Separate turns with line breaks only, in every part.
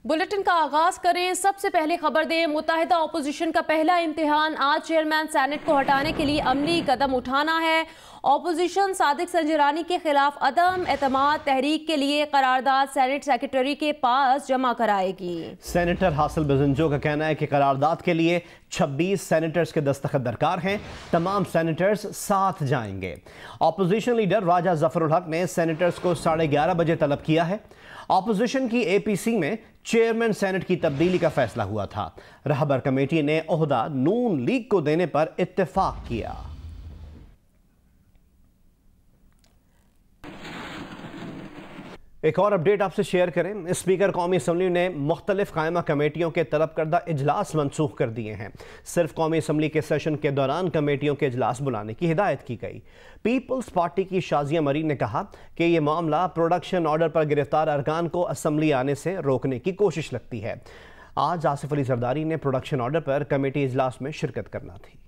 Bulletin का आगाज करें। सबसे पहले खबर दें, मुत्तहिदा अपोजिशन का पहला इम्तिहान आज चेयरमैन सेनेट को हटाने के लिए अमली कदम उठाना है। अपोजिशन सादिक संजरानी के खिलाफ अदम एतमाद तहरीक के लिए करारदाद सेनेट सेक्रेटरी के पास जमा कराएगी।
सेनेटर हासिल बजंजो का कहना है कि करारदाद के लिए 26 सेनेटर्स के दस्तखत दरकार हैं। तमाम सेनेटर्स साथ जाएंगे। अपोजिशन लीडर राजा जफरुल हक ने सेनेटर्स को 11:30 बजे तलब किया है। अपोजिशन की एपीसी में चेयरमैन सेनेट की तब्दीली का फैसला हुआ था। रहबर कमेटी ने ओहदा नून लीग को देने पर इत्तेफाक किया। एक और अपडेट आपसे शेयर करें। स्पीकर कौमी असम्बली ने मुख्तलिफ कायमा कमेटियों के तलब करदा इजलास मनसूख कर दिए हैं। सिर्फ कौमी असम्बली के सेशन के दौरान कमेटियों के इजलास बुलाने की हिदायत की गई। पीपल्स पार्टी की शाजिया मरी ने कहा कि यह मामला प्रोडक्शन ऑर्डर पर गिरफ्तार अरकान को असम्बली आने से रोकने की कोशिश लगती है। आज आसिफ अली जरदारी ने प्रोडक्शन ऑर्डर पर कमेटी इजलास में शिरकत करना थी।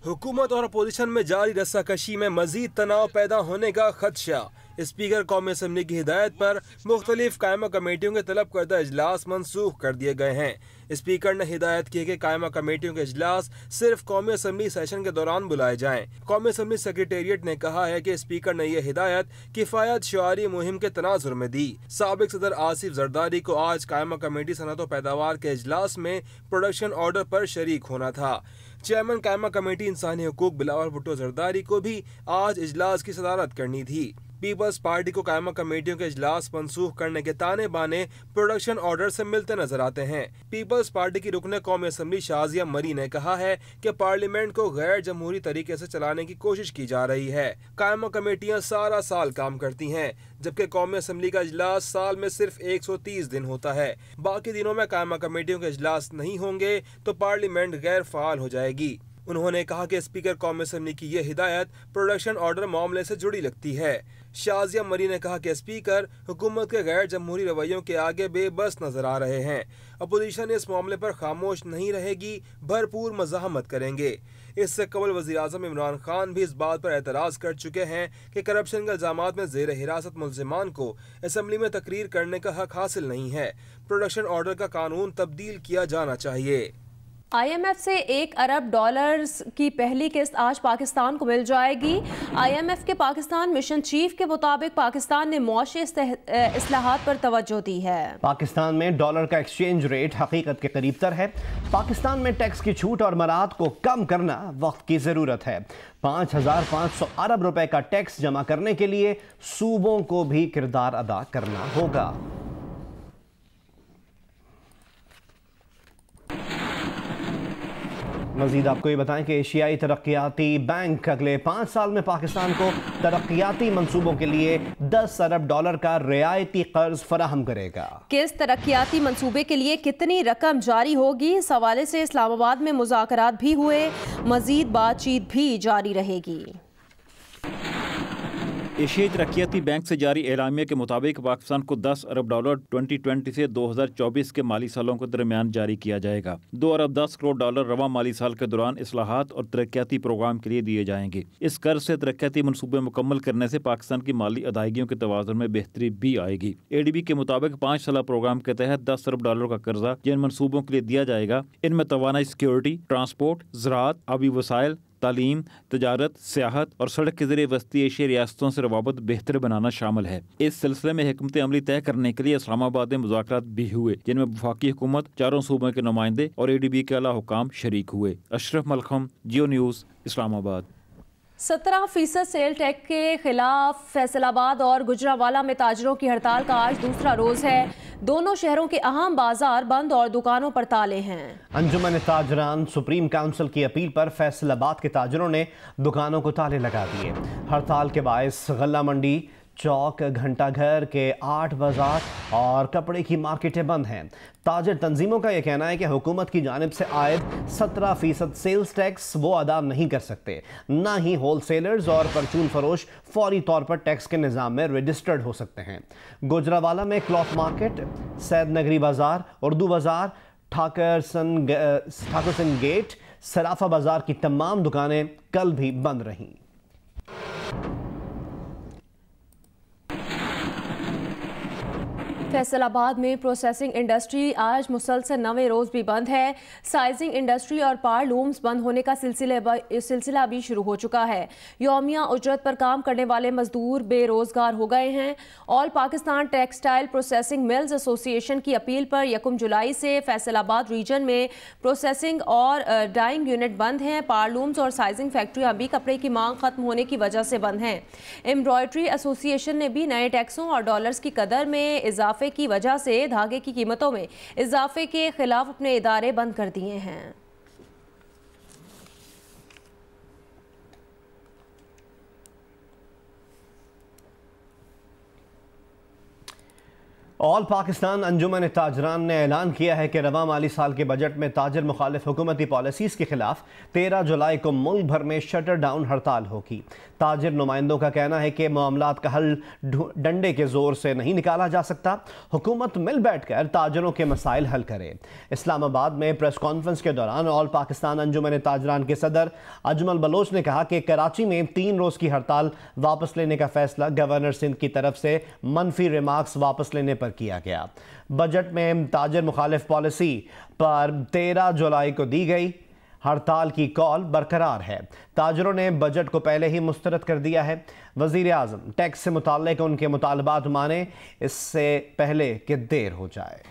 हुकूमत और अपोजिशन में जारी रस्साकशी में मजीद तनाव पैदा होने का खदशा। स्पीकर कौमी असम्बली की हिदायत पर मुख्तलिफ कायमा कमेटियों के तलब करदा इजलास मनसूख कर दिए गए हैं। स्पीकर ने हिदायत की कि कायमा कमेटियों के इजलास सिर्फ कौमी असम्बली सेशन के दौरान बुलाए जाएं। कौमी असम्बली सेक्रेटेरिएट ने कहा है कि स्पीकर ने यह हिदायत किफायत शुआरी मुहिम के तनाजुर में दी। साबिक सदर आसिफ जरदारी को आज कायमा कमेटी सनअत व पैदावार के इजलास में प्रोडक्शन ऑर्डर पर शरीक होना था। चेयरमैन कायमा कमेटी इंसानी हुकूक बिलावल भुट्टो जरदारी को भी आज इजलास की सदारत करनी थी। पीपल्स पार्टी को कायमा कमेटियों के इजलास मनसूख करने के ताने बाने प्रोडक्शन ऑर्डर से मिलते नजर आते हैं। पीपल्स पार्टी की रुकने कौमी असम्बली शाजिया मरी ने कहा है कि पार्लियामेंट को गैर जमहूरी तरीके से चलाने की कोशिश की जा रही है। कायमा कमेटियां सारा साल काम करती हैं, जबकि कौमी असम्बली का इजलास साल में सिर्फ 130 दिन होता है। बाकी दिनों में कायमा कमेटियों के इजलास नहीं होंगे तो पार्लियामेंट गैर फाल हो जाएगी। उन्होंने कहा कि स्पीकर कौमी असम्बली की यह हिदायत प्रोडक्शन ऑर्डर मामले से जुड़ी लगती है। शाजिया मरी ने कहा कि स्पीकर हुकूमत के गैर जमहूरी रवैयों के आगे बेबस नजर आ रहे हैं। अपोजिशन इस मामले पर खामोश नहीं रहेगी, भरपूर मज़ाहमत करेंगे। इससे कबल वज़ीर आज़म इमरान खान भी इस बात पर एतराज़ कर चुके हैं कि करप्शन के इल्ज़ामात में ज़ेर हिरासत मुल्ज़िमान को असम्बली में तकरीर करने का हक हासिल नहीं है। प्रोडक्शन ऑर्डर का कानून तब्दील किया जाना चाहिए।
IMF से $1 अरब की पहली किस्त आज पाकिस्तान को मिल जाएगी। IMF के पाकिस्तान मिशन चीफ के मुताबिक पाकिस्तान ने मुआशी इस्लाहात पर तवज्जो दी है।
पाकिस्तान में डॉलर का एक्सचेंज रेट हकीकत के करीब तर है। पाकिस्तान में टैक्स की छूट और मराहत को कम करना वक्त की ज़रूरत है। 5,500 अरब रुपए का टैक्स जमा करने के लिए सूबों को भी किरदार अदा करना होगा। मजीद आपको ये बताएं कि एशियाई तरक्याती बैंक अगले 5 साल में पाकिस्तान को तरक्याती मंसूबों के लिए $10 अरब का रियायती कर्ज फराहम करेगा।
किस तरक्याती मंसूबे के लिए कितनी रकम जारी होगी, इस हवाले से इस्लामाबाद में मुज़ाकरात भी हुए। मजीद बातचीत भी जारी रहेगी।
एशियाई तरक्याती बैंक से जारी एलामिया के मुताबिक पाकिस्तान को $10 अरब 2020 से 2024 के माली सालों के दरमियान जारी किया जाएगा। $2 अरब 10 करोड़ रवा माली साल के दौरान इस्लाहात और तरक्याती प्रोग्राम के लिए दिए जाएंगे। इस कर्ज से तरक्याती मनसूबे मुकम्मल करने से पाकिस्तान की माली अदायगियों के तवाज़ुन में बेहतरी भी आएगी। ADB के मुताबिक 5 साल प्रोग्राम के तहत $10 अरब का कर्जा जिन मनसूबों के लिए दिया जाएगा, इनमें तवानाई, सिक्योरिटी, ट्रांसपोर्ट, ज़राअत, आबी वसाइल, तालीम, तजारत, सियाहत और सड़क के जरिए वस्ती एशियाई रियासतों से रवाबत बेहतर बनाना शामिल है। इस सिलसिले में हिकमत अमली तय करने के लिए इस्लामाबाद में मुज़ाकरात भी हुए, जिनमें वफाकी हुकूमत, चारों सूबों के नुमाइंदे और ADB के आला हुकाम शरीक हुए। अशरफ मलखम, जियो न्यूज़, इस्लामाबाद।
17% सेल टैक्स के खिलाफ फैसलाबाद और गुजरावाला में ताजरों की हड़ताल का आज दूसरा रोज है। दोनों शहरों के अहम बाजार बंद और दुकानों पर ताले हैं।
अंजुमन ताजरान सुप्रीम काउंसिल की अपील पर फैसलाबाद के ताजरों ने दुकानों को ताले लगा दिए। हड़ताल के बायस गल्ला मंडी, चौक, घंटा घर के 8 बाजार और कपड़े की मार्केटें बंद हैं। ताजर तंजीमों का यह कहना है कि हुकूमत की जानिब से आयद 17% सेल्स टैक्स वो अदा नहीं कर सकते, ना ही होल सेलर्स और परचून फरोश फौरी तौर पर टैक्स के निज़ाम में रजिस्टर्ड हो सकते हैं। गुजरावाला में क्लॉथ मार्केट, सैद नगरी बाजार, उर्दू बाजार, ठाकुरसन गेट, सराफा बाजार की तमाम दुकानें कल भी बंद रहीं।
फैसलाबाद में प्रोसेसिंग इंडस्ट्री आज मुसलसल 9वें रोज़ भी बंद है। साइजिंग इंडस्ट्री और पार लूम्स बंद होने का सिलसिला भी शुरू हो चुका है। यौमिया उजरत पर काम करने वाले मजदूर बेरोजगार हो गए हैं। All Pakistan textile processing mills association की अपील पर 1 जुलाई से फैसलाबाद रीजन में प्रोसेसिंग और डाइंग यूनिट बंद हैं। पार लूम्स और साइजिंग फैक्ट्रियाँ भी कपड़े की मांग खत्म होने की वजह से बंद हैं। एम्ब्रॉयडरी एसोसिएशन ने भी नए टैक्सों और डॉलर्स की कदर में इजाफे की वजह से धागे की कीमतों में इजाफे के खिलाफ अपने इदारे बंद कर दिए हैं।
ऑल पाकिस्तान अंजुमन ताजरान ने ऐलान किया है कि रवां माली साल के बजट में ताजर मुखालिफ हुकूमती पॉलिसीज़ के खिलाफ 13 जुलाई को मुल्क भर में शटर डाउन हड़ताल होगी। ताजर नुमाइंदों का कहना है कि मामलात का हल डंडे के जोर से नहीं निकाला जा सकता। हुकूमत मिल बैठकर ताजरों के मसाइल हल करे। इस्लामाबाद में प्रेस कॉन्फ्रेंस के दौरान ऑल पाकिस्तान अंजुमन ताजरान के सदर अजमल बलोच ने कहा कि कराची में 3 रोज़ की हड़ताल वापस लेने का फैसला गवर्नर सिंध की तरफ से मनफी रिमार्क्स वापस लेने पर किया गया। बजट में ताजर मुखालिफ पॉलिसी पर 13 जुलाई को दी गई हड़ताल की कॉल बरकरार है। ताजरों ने बजट को पहले ही मुस्तरद कर दिया है। वज़ीर आज़म टैक्स से मुताल्लिक़ उनके मुतालबात माने इससे पहले कि देर हो जाए।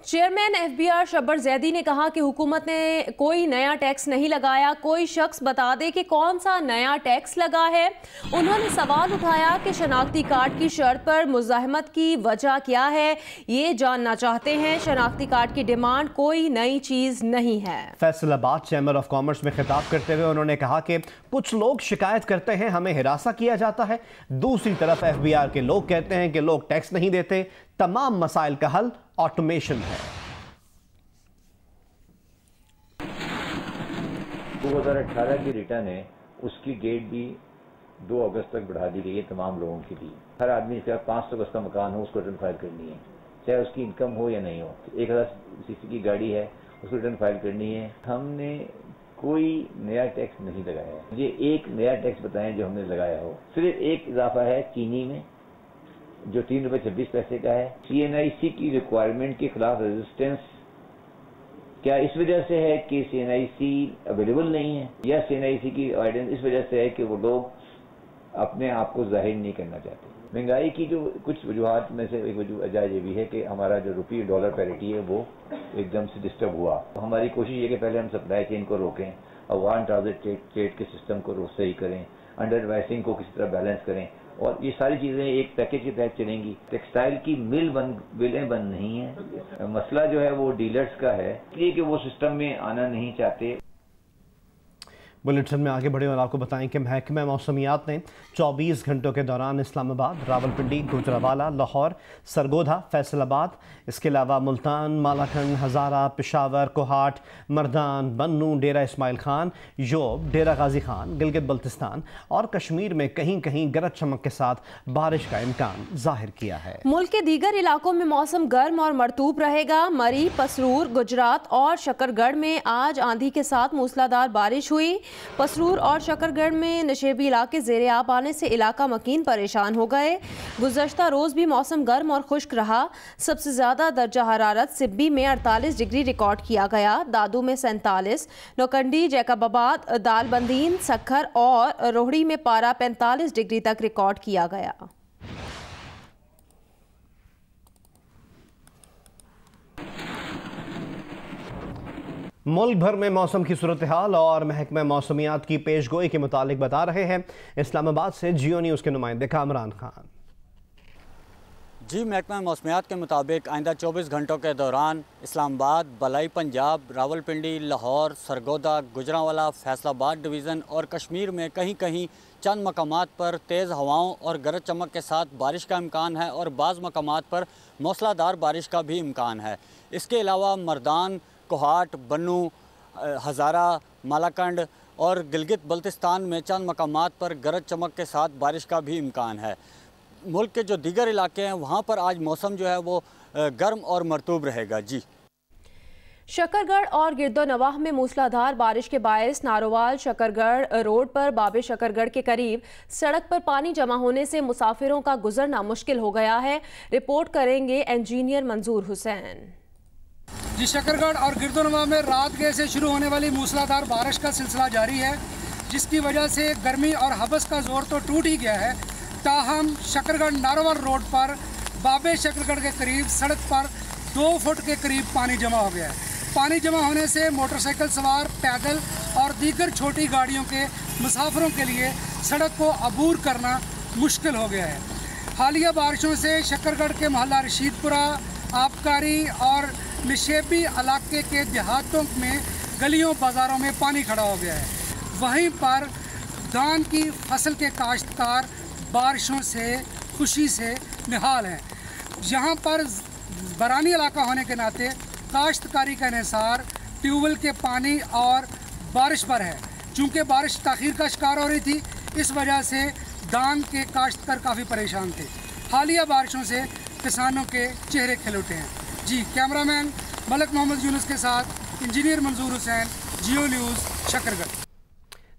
चेयरमैन एफबीआर शब्बर जैदी ने कहा कि हुकूमत ने कोई नया टैक्स नहीं लगाया। कोई शख्स बता दे कि कौन सा नया टैक्स लगा है। उन्होंने सवाल उठाया कि शनाख्ती कार्ड की शर्त पर मुज़ाहमत की वजह क्या है, ये जानना चाहते हैं। शनाख्ती कार्ड की डिमांड कोई नई चीज़ नहीं है।
फैसलाबाद चैम्बर ऑफ कॉमर्स में खिताब करते हुए उन्होंने कहा कि कुछ लोग शिकायत करते हैं हमें हिरासा किया जाता है, दूसरी तरफ एफबीआर के लोग कहते हैं कि लोग टैक्स नहीं देते। तमाम मसाइल का हल ऑटोमेशन है।
2018 की रिटर्न है, उसकी डेट भी 2 अगस्त तक बढ़ा दी गई है तमाम लोगों के लिए। हर आदमी का 500 गज का मकान हो उसको रिटर्न फाइल करनी है, चाहे उसकी इनकम हो या नहीं हो। 1000 सीसी की गाड़ी है उसको रिटर्न फाइल करनी है। हमने कोई नया टैक्स नहीं लगाया है। मुझे एक नया टैक्स बताएं जो हमने लगाया हो। सिर्फ एक इजाफा है चीनी में जो 3 रुपये 26 पैसे का है। CNIC की रिक्वायरमेंट के खिलाफ रेजिस्टेंस क्या इस वजह से है कि CNIC अवेलेबल नहीं है, या CNIC की ऑर्डिनेंस इस वजह से है कि वो लोग अपने आप को जाहिर नहीं करना चाहते। महंगाई की जो कुछ वजूहत में से एक वजह ये भी है कि हमारा जो रुपये डॉलर पैरिटी है वो एकदम से डिस्टर्ब हुआ। तो हमारी कोशिश ये कि पहले हम सप्लाई चेन को रोकें, अफगान ट्रेड के सिस्टम को सही करें, अंडर वाइसिंग को किसी तरह बैलेंस करें, और ये सारी चीज़ें एक पैकेज के तहत चलेंगी। टेक्सटाइल की मिलें बंद नहीं है। मसला जो है वो डीलर्स का है, इसलिए कि वो सिस्टम में आना नहीं चाहते।
बुलेटिन में आगे बढ़े और आपको बताएं कि महकमा मौसमियात ने 24 घंटों के दौरान इस्लामाबाद, रावलपिंडी, गुजरावाला, लाहौर, सरगोधा, फैसलाबाद, इसके अलावा मुल्तान, मालाखंड, हज़ारा, पेशावर, कोहाट, मर्दान, बन्नू, डेरा इस्माइल खान, योब, डेरा गाजी खान, गिलगित बल्तिस्तान और कश्मीर में कहीं कहीं गरज चमक के साथ बारिश का इम्कान जाहिर किया है।
मुल्क के दीगर इलाकों में मौसम गर्म और मरतूब रहेगा। मरी, पसरूर, गुजरात और शकरगढ़ में आज आंधी के साथ मूसलाधार बारिश हुई। पसरूर और शकरगढ़ में नशेबी इलाके ज़ेरे आब आने से इलाका मकीन परेशान हो गए। गुज़श्ता रोज़ भी मौसम गर्म और खुश्क रहा। सबसे ज़्यादा दर्जा हरारत सिब्बी में 48 डिग्री रिकॉर्ड किया गया, दादू में 47, नौकंडी, जैकबाबाद, दालबंदीन, सखर और रोहड़ी में पारा 45 डिग्री तक रिकॉर्ड किया गया।
मुल्क भर में मौसम की सूरत हाल और महकमा मौसमियात की पेशगोई के मुतालिक बता रहे हैं इस्लामाबाद से जियो न्यूज़ के नुमाइंदे कामरान खान।
जी, महकमा मौसमियात के मुताबिक आइंदा 24 घंटों के दौरान इस्लामाबाद, बलाई पंजाब, रावलपिंडी, लाहौर, सरगोदा, गुजरांवाला, फैसलाबाद डिवीज़न और कश्मीर में कहीं कहीं चंद मकामात पर तेज़ हवाओं और गरज चमक के साथ बारिश का इम्कान है और बाज़ मकामात पर मूसलाधार बारिश का भी इम्कान है। इसके अलावा मर्दान, कोहाट, बन्नू, हज़ारा, मालाकंड और गिलगित बल्तिस्तान में चंद मकामात पर गरज चमक के साथ बारिश का भी इम्कान है। मुल्क के जो दीगर इलाके हैं वहाँ पर आज मौसम जो है वो गर्म और मरतूब रहेगा। जी,
शकरगढ़ और गिरदोनवाह में मूसलाधार बारिश के बायस नारोवाल शकरगढ़ रोड पर बाबे शकरगढ़ के करीब सड़क पर पानी जमा होने से मुसाफिरों का गुजरना मुश्किल हो गया है। रिपोर्ट करेंगे इंजीनियर मंजूर हुसैन।
जी, शकरगढ़ और गिरदोनवाह में रात गए से शुरू होने वाली मूसलाधार बारिश का सिलसिला जारी है, जिसकी वजह से गर्मी और हबस का जोर तो टूट ही गया है। ताहम शकरगढ़ नारोवाल रोड पर बाबे शकरगढ़ के करीब सड़क पर 2 फुट के करीब पानी जमा हो गया है। पानी जमा होने से मोटरसाइकिल सवार, पैदल और दीगर छोटी गाड़ियों के मुसाफिरों के लिए सड़क को अबूर करना मुश्किल हो गया है। हालिया बारिशों से शकरगढ़ के मोहल्ला रशीदपुरा, आबकारी और निशेबी इलाके के देहातों में गलियों बाज़ारों में पानी खड़ा हो गया है। वहीं पर धान की फसल के काश्तकार बारिशों से खुशी से निहाल हैं। यहाँ पर बरानी इलाका होने के नाते काश्तकारी का इन्हिसार ट्यूबवेल के पानी और बारिश पर है। चूँकि बारिश ताख़ीर का शिकार हो रही थी, इस वजह से धान के काश्तकार काफ़ी परेशान थे। हालिया बारिशों से किसानों के चेहरे खिल उठे हैं। जी, कैमरामैन मलक मोहम्मद यूनुस के साथ इंजीनियर मंजूर हुसैन, जियो न्यूज़, शकरगढ़।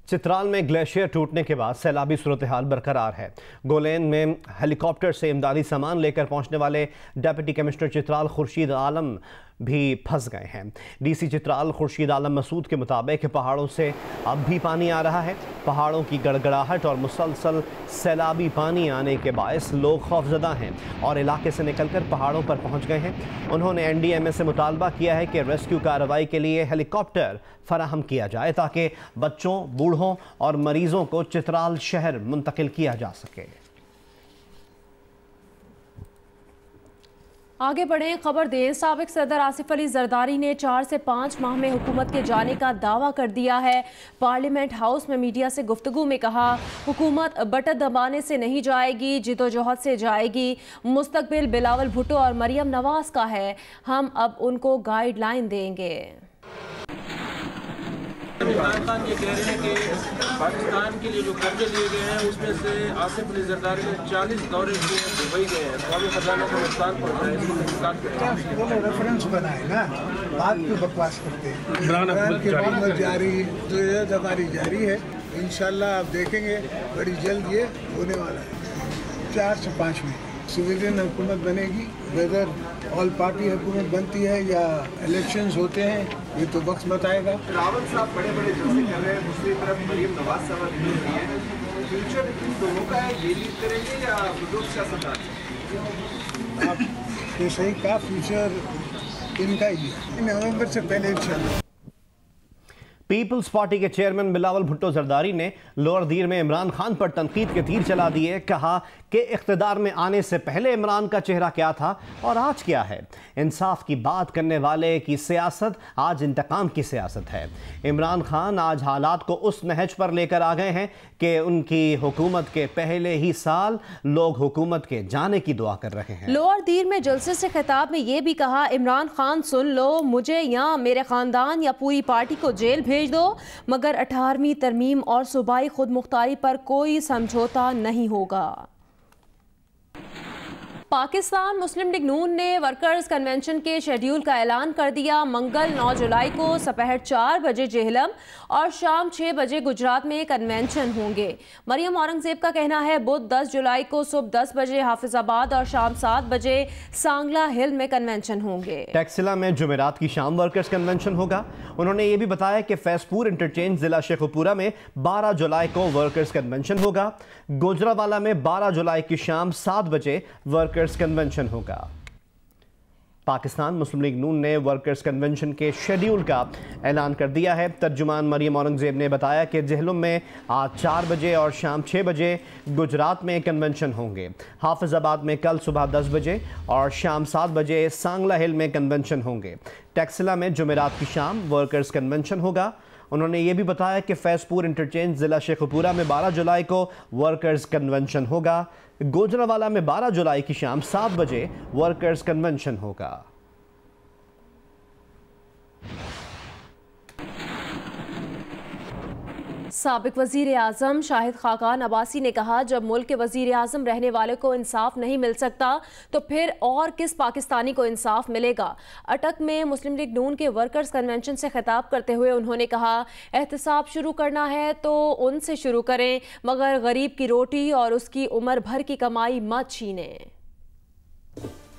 चित्राल में ग्लेशियर टूटने के बाद सैलाबी सूरत हाल बरकरार है। गोलेन में हेलीकॉप्टर से इमदादी सामान लेकर पहुंचने वाले डिप्टी कमिश्नर चित्राल खुर्शीद आलम भी फंस गए हैं। डीसी चित्राल खुर्शीद आलम मसूद के मुताबिक पहाड़ों से अब भी पानी आ रहा है। पहाड़ों की गड़गड़ाहट और मुसलसल सैलाबी पानी आने के बायस लोग खौफजदा हैं और इलाके से निकलकर पहाड़ों पर पहुंच गए हैं। उन्होंने NDMA से मुतालबा किया है कि रेस्क्यू कार्रवाई के लिए हेलीकॉप्टर फराहम किया जाए ताकि बच्चों, बूढ़ों और मरीजों को चित्राल शहर मुंतकिल किया जा सके।
आगे बढ़ें, खबर दें। साबिक सदर आसिफ अली जरदारी ने 4 से 5 माह में हुकूमत के जाने का दावा कर दिया है। पार्लियामेंट हाउस में मीडिया से गुफ्तगू में कहा, हुकूमत बटन दबाने से नहीं जाएगी, जिदोजहद से जाएगी। मुस्तकबिल बिलावल भुट्टो और मरियम नवाज का है, हम अब उनको गाइडलाइन देंगे।
इमरान खान ये कह रहे हैं कि पाकिस्तान के लिए जो कर्जे लिए गए हैं उसमें से आसिफ अली जरदारी ने 40 दौरे किए हैं, दुबई गए हैं, कौमी खजाना को नुकसान पहुंचा है। इसको
रेफरेंस बनाए ना, बात पे बकवास करते हैं। इमरान की हुकूमत जारी, जो ये जरदारी जारी है, इंशाल्लाह आप देखेंगे बड़ी जल्द ये होने वाला है। 4 से 5 में सिविलियन हुकूमत बनेगी। वेदर ऑल पार्टी हुकूमत बनती है या इलेक्शंस होते हैं, ये तो वक्त बताएगा।
रावत साहब बड़े बड़े जलसे कर रहे हैं, दूसरी तरफ मरियम नवाज साहब फ्यूचर दोनों का है, ये लीड करेंगे या बुजुर्ग सियासतदान?
आप ये सही कहा, फ्यूचर इनका ही है। नवंबर से पहले इंशाल्लाह।
पीपल्स पार्टी के चेयरमैन बिलावल भुट्टो जरदारी ने लोअर दीर में इमरान खान पर तनकीद के तीर चला दिए। कहा कि इख्तिदार में आने से पहले इमरान का चेहरा क्या था और आज क्या है। इंसाफ की बात करने वाले की सियासत आज इंतकाम की सियासत है। इमरान खान आज हालात को उस नहज पर लेकर आ गए हैं कि उनकी हुकूमत के पहले ही साल लोग हुकूमत के जाने की दुआ कर रहे हैं।
लोअर दीर में जलसे से खिताब में ये भी कहा, इमरान खान सुन लो, मुझे या मेरे खानदान या पूरी पार्टी को जेल भेज दो, मगर 18वीं तरमीम और सूबाई खुद मुख्तारी पर कोई समझौता नहीं होगा। पाकिस्तान मुस्लिम लीग नून ने वर्कर्स कन्वेंशन के शेड्यूल का ऐलान कर दिया। मंगल 9 जुलाई को दोपहर 4 बजे जेहलम और शाम 6 बजे गुजरात में कन्वेंशन होंगे। मरियम औरंगजेब का कहना है बुध 10 जुलाई को सुबह 10 बजे हाफिजाबाद और शाम 7 बजे सांगला हिल में कन्वेंशन होंगे।
टैक्सिला में जुमेरात की शाम वर्कर्स कन्वेंशन होगा। उन्होंने ये भी बताया कि फैजपुर इंटरचेंज जिला शेखुपुरा में 12 जुलाई को वर्कर्स कन्वेंशन होगा। गुजरावाला में 12 जुलाई की शाम 7 बजे वर्कर्स कन्वेंशन होगा। पाकिस्तान मुस्लिम लीग नून ने वर्कर्स कन्वेंशन के शेड्यूल का ऐलान कर दिया है। तर्जुमान मरियम औरंगजेब ने बताया कि जेहलम में आज 4 बजे और शाम 6 बजे गुजरात में कन्वेंशन होंगे। हाफिजाबाद में कल सुबह 10 बजे और शाम 7 बजे सांगला हिल में कन्वेंशन होंगे। टैक्सिला में जुमेरात की शाम वर्कर्स कन्वेंशन होगा। उन्होंने ये भी बताया कि फैजपुर इंटरचेंज ज़िला शेखुपुरा में 12 जुलाई को वर्कर्स कन्वेंशन होगा। गुजरावाला में 12 जुलाई की शाम 7 बजे वर्कर्स कन्वेंशन होगा।
سابق وزیر اعظم شاہد خاقان عباسی نے کہا جب ملک کے وزیر اعظم رہنے والے کو انصاف نہیں مل سکتا تو پھر اور کس پاکستانی کو انصاف ملے گا۔ اٹک میں مسلم لیگ نون کے ورکرز کنونشن سے خطاب کرتے ہوئے انہوں نے کہا احتساب شروع کرنا ہے تو ان سے شروع کریں مگر غریب کی روٹی اور اس کی عمر بھر کی کمائی مت چھینیں۔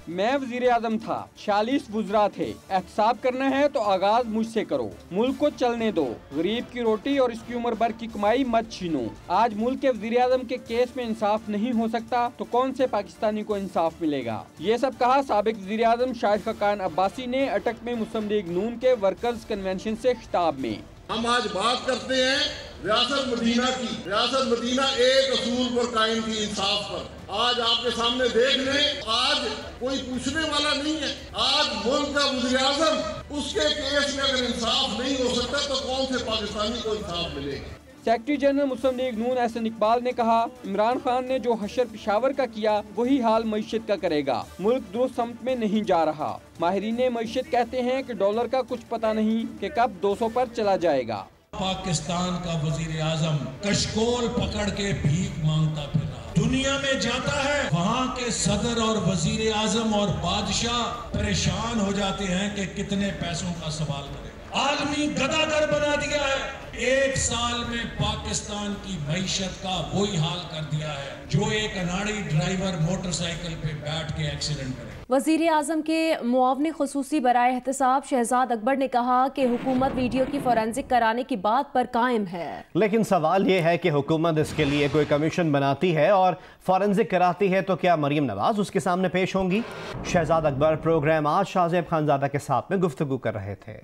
میں وزیر اعظم تھا، 46 وزراء تھے، احتساب کرنا ہے تو آغاز مجھ سے کرو، ملک کو چلنے دو، غریب کی روٹی اور اس کی عمر بھر کی کمائی مت چھینو۔ آج ملک کے وزیر اعظم کے کیس میں انصاف نہیں ہو سکتا تو کون سے پاکستانی کو انصاف ملے گا؟ یہ سب کہا سابق وزیر اعظم شاہد خاقان عباسی نے اٹک میں مسلم لیگ نون کے ورکرز کنونشن سے خطاب میں۔
ہم آج بات کرتے ہیں ریاست مدینہ کی۔ ریاست مدینہ ایک اصول پر قائم تھی، انصاف پر۔ آج آپ کے سامنے دیکھ لیں، آج کوئی پوچھنے والا نہیں ہے۔ آج ملک کا وزیر اعظم اس کے کیس میں اگر انصاف نہیں ہو سکتا تو کون سے پاکستانی کو انصاف ملے گا؟
سیکرٹری جنرل مسلم لیگ نون احسن اقبال نے کہا عمران خان نے جو حشر پشاور کا کیا وہی حال معیشت کا کرے گا، ملک درست سمت میں نہیں جا رہا۔ ماہرین معیشت کہتے ہیں کہ ڈالر کا کچھ پتہ نہیں کہ کب 200 پر چلا جائے گا۔
پاکستان کا وزیر اعظم کشکول پکڑ کے بھیک مانگتا پھر رہا، دنیا میں جاتا ہے، وہاں کے صدر اور وزیر اعظم اور بادشاہ پریشان ہو جاتے ہیں کہ کتنے پیسوں کا سوال کرے۔ عالمی گداگر بنا دیا ہے۔ ایک سال میں پاکستان کی معیشت کا وہی حال کر دیا ہے جو ایک اناڑی ڈرائیور موٹر سائیکل پہ بیٹھ کے ایکسیڈنٹ کرے۔
وزیر اعظم کے معاون خصوصی برائے احتساب شہزاد اکبر نے کہا کہ حکومت ویڈیو کی فورینسک کرانے کی بات پر قائم ہے، لیکن
سوال یہ ہے کہ حکومت اس کے لیے کوئی کمیشن بناتی ہے اور فورینسک کراتی ہے تو کیا مریم نواز اس کے سامنے پیش ہوں گی؟ شہزاد اکبر پروگرام آج شاہ زیب خانزادہ کے ساتھ میں گفتگو کر رہے تھے۔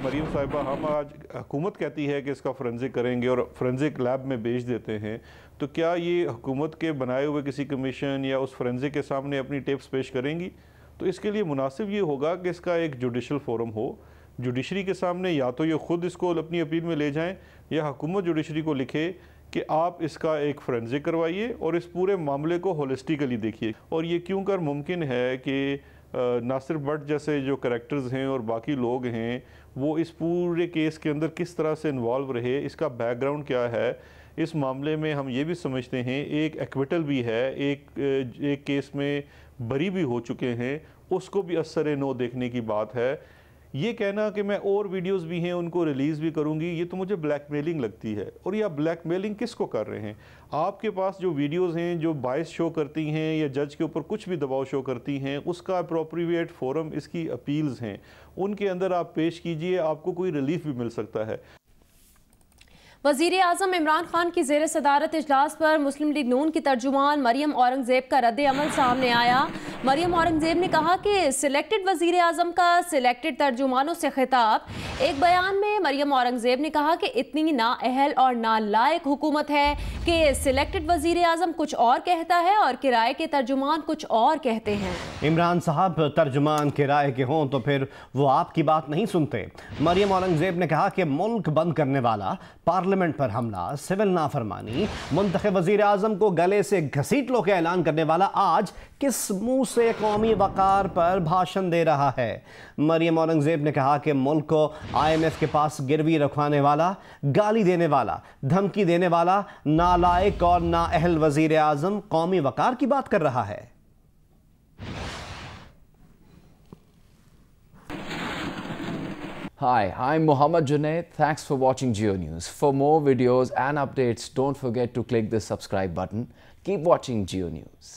مریم صاحبہ، ہم آج حکومت کہتی ہے کہ اس کا فورینسک کریں گے اور فورینسک لیب میں بھیج دیتے ہیں، تو کیا یہ حکومت کے بنائے ہوئے کسی کمیشن یا اس فورینسک کے سامنے اپنی ٹیپس پیش کریں گی؟ تو اس کے لیے مناسب یہ ہوگا کہ اس کا ایک جوڈیشل فورم ہو، جوڈیشری کے سامنے یا تو یہ خود اس کو اپنی اپیل میں لے جائیں یا حکومت جوڈیشری کو لکھے کہ آپ اس کا ایک فورینسک کروائیے اور اس پورے معاملے کو ہولسٹیکلی دیکھیے۔ اور یہ کیوں کر ممکن ہے کہ ناصر بٹ جیسے جو کریکٹرز ہیں اور باقی لوگ ہیں وہ اس پورے کیس کے اندر کس طرح سے انوالو رہے، اس کا بیک گراؤنڈ کیا ہے۔ اس معاملے میں ہم یہ بھی سمجھتے ہیں ایک ایکویٹل بھی ہے، ایک کیس میں بری بھی ہو چکے ہیں، اس کو بھی اثر نو دیکھنے کی بات ہے۔ یہ کہنا کہ میں اور ویڈیوز بھی ہیں ان کو ریلیز بھی کروں گی، یہ تو مجھے بلیک میلنگ لگتی ہے۔ اور یہ بلیک میلنگ کس کو کر رہے ہیں؟ آپ کے پاس جو ویڈیوز ہیں جو باعث شو کرتی ہیں یا جج کے اوپر کچھ بھی دباؤ شو کرتی ہیں، اس کا اپروپریٹ فورم اس کی اپیلز ہیں، ان کے اندر آپ پیش کیجئے، آپ کو کوئی ریلیف بھی مل سکتا ہے۔
وزیر اعظم عمران خان کی زیر صدارت اجلاس پر مسلم لیگ نون کی ترجمان مریم اورنگزیب کا رد عمل سامنے آیا۔ مریم اورنگزیب نے کہا کہ سلیکٹڈ وزیر اعظم کا سلیکٹڈ ترجمانوں سے خطاب۔ ایک بیان میں مریم اورنگزیب نے کہا کہ اتنی نااہل اور نالائق حکومت ہے کہ سلیکٹڈ وزیر اعظم کچھ اور کہتا ہے اور کرائے کے ترجمان کچھ اور کہتے ہیں۔
عمران صاحب ترجمان کرائے کے ہوں تو پھر وہ آپ کی بات نہیں سنتے۔ مریم اورنگزیب نے کہا کہ ملک بند کرنے والا، پارلیمنٹ پر حملہ، سول نافرمانی، منتخب وزیر اعظم کو گلے سے گھسیٹ لو کے اعلان کرنے والا آج کس منہ سے قومی وقار پر بھاشن دے رہا ہے؟ مریم اورنگزیب نے کہا کہ ملک کو IMF کے پاس گروی رکھوانے والا، گالی دینے والا، دھمکی دینے والا، نالائق اور نااہل وزیر اعظم قومی وقار کی بات کر رہا ہے۔
Hi, I'm Mohammad Junaid. Thanks for watching Geo News. For more videos and updates, don't forget to click the subscribe button. Keep watching Geo News.